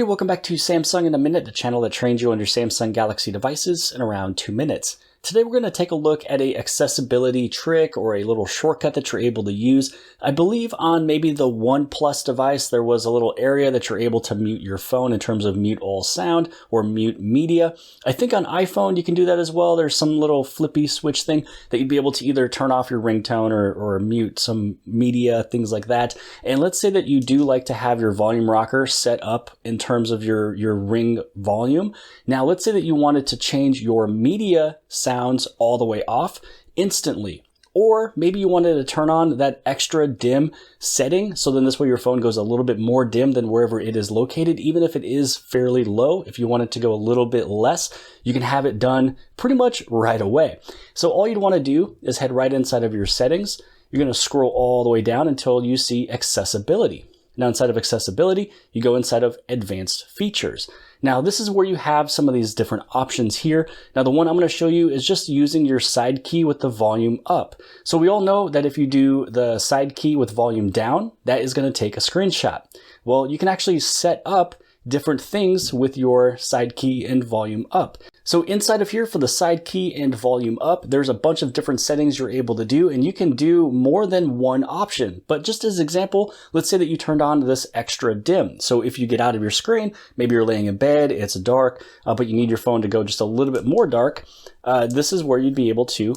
everybody, welcome back to Samsung in a Minute, the channel that trains you on your Samsung Galaxy devices in around 2 minutes. Today we're going to take a look at a accessibility trick or a little shortcut that you're able to use. I believe on maybe the OnePlus device there was a little area that you're able to mute your phone in terms of mute all sound or mute media. I think on iPhone you can do that as well. There's some little flippy switch thing that you'd be able to either turn off your ringtone or mute some media, things like that. And let's say that you do like to have your volume rocker set up in terms of your ring volume. Now let's say that you wanted to change your media sounds all the way off instantly. Or maybe you wanted to turn on that extra dim setting, so then this way your phone goes a little bit more dim than wherever it is located, even if it is fairly low. If you want it to go a little bit less, you can have it done pretty much right away. So all you'd want to do is head right inside of your settings. You're going to scroll all the way down until you see accessibility. Now inside of accessibility, you go inside of advanced features. Now this is where you have some of these different options here. Now the one I'm going to show you is just using your side key with the volume up. So we all know that if you do the side key with volume down, that is going to take a screenshot. Well, you can actually set up different things with your side key and volume up. So inside of here for the side key and volume up, there's a bunch of different settings you're able to do, and you can do more than one option. But just as example, let's say that you turned on this extra dim. So if you get out of your screen, maybe you're laying in bed, it's dark, but you need your phone to go just a little bit more dark, this is where you'd be able to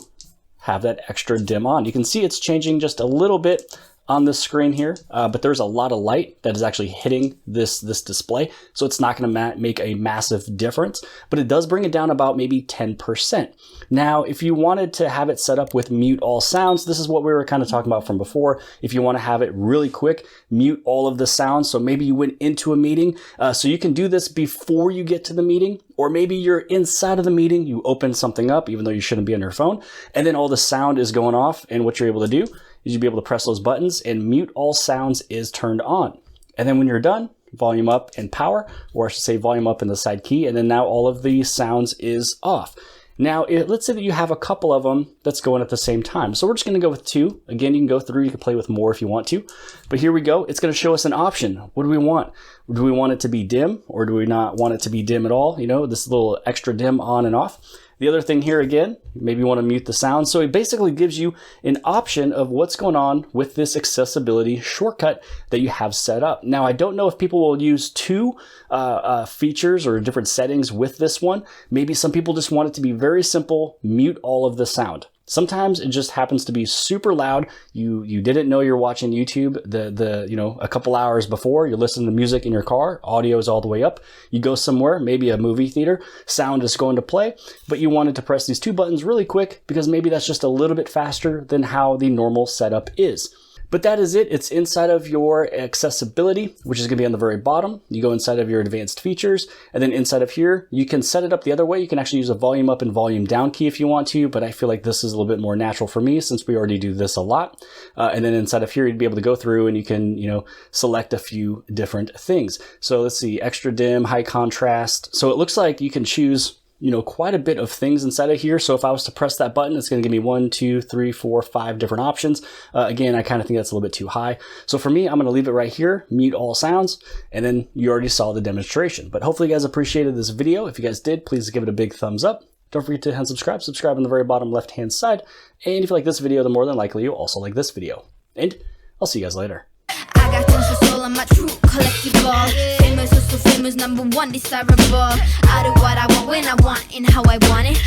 have that extra dim on. You can see it's changing just a little bit on the screen here, but there's a lot of light that is actually hitting this display, so it's not going to make a massive difference, but it does bring it down about maybe 10%. Now, if you wanted to have it set up with mute all sounds, this is what we were kind of talking about from before. If you want to have it really quick, mute all of the sounds, so maybe you went into a meeting, so you can do this before you get to the meeting, or maybe you're inside of the meeting, you open something up, even though you shouldn't be on your phone, and then all the sound is going off, and what you're able to do is you'll be able to press those buttons and mute all sounds is turned on. And then when you're done, volume up and power, or I should say volume up in the side key, and then now all of the sounds is off. Now, let's say that you have a couple of them that's going at the same time. So we're just going to go with 2. Again, you can go through, you can play with more if you want to. But here we go. It's going to show us an option. What do we want? Do we want it to be dim, or do we not want it to be dim at all? You know, this little extra dim on and off. The other thing here again, maybe you want to mute the sound. So it basically gives you an option of what's going on with this accessibility shortcut that you have set up. Now, I don't know if people will use 2 features or different settings with this one. Maybe some people just want it to be very simple, mute all of the sound. Sometimes it just happens to be super loud. You didn't know you're watching YouTube a couple hours before. You're listening to music in your car, audio is all the way up. You go somewhere, maybe a movie theater, sound is going to play, but you wanted to press these 2 buttons really quick because maybe that's just a little bit faster than how the normal setup is. But that is it. It's inside of your accessibility, which is going to be on the very bottom. You go inside of your advanced features, and then inside of here, you can set it up the other way. You can actually use a volume up and volume down key if you want to, but I feel like this is a little bit more natural for me since we already do this a lot. And then inside of here, you'd be able to go through and you can, select a few different things. So let's see, extra dim, high contrast. So it looks like you can choose quite a bit of things inside of here. So if I was to press that button, it's going to give me 1, 2, 3, 4, 5 different options. Again, I kind of think that's a little bit too high. So for me, I'm going to leave it right here, mute all sounds, and then you already saw the demonstration. But hopefully you guys appreciated this video. If you guys did, please give it a big thumbs up. Don't forget to subscribe on the very bottom left-hand side. And if you like this video, then more than likely you'll also like this video. And I'll see you guys later. I got tons of soul on my true collectible. Famous, so famous, #1 desirable. I do what I want when I want and how I want it.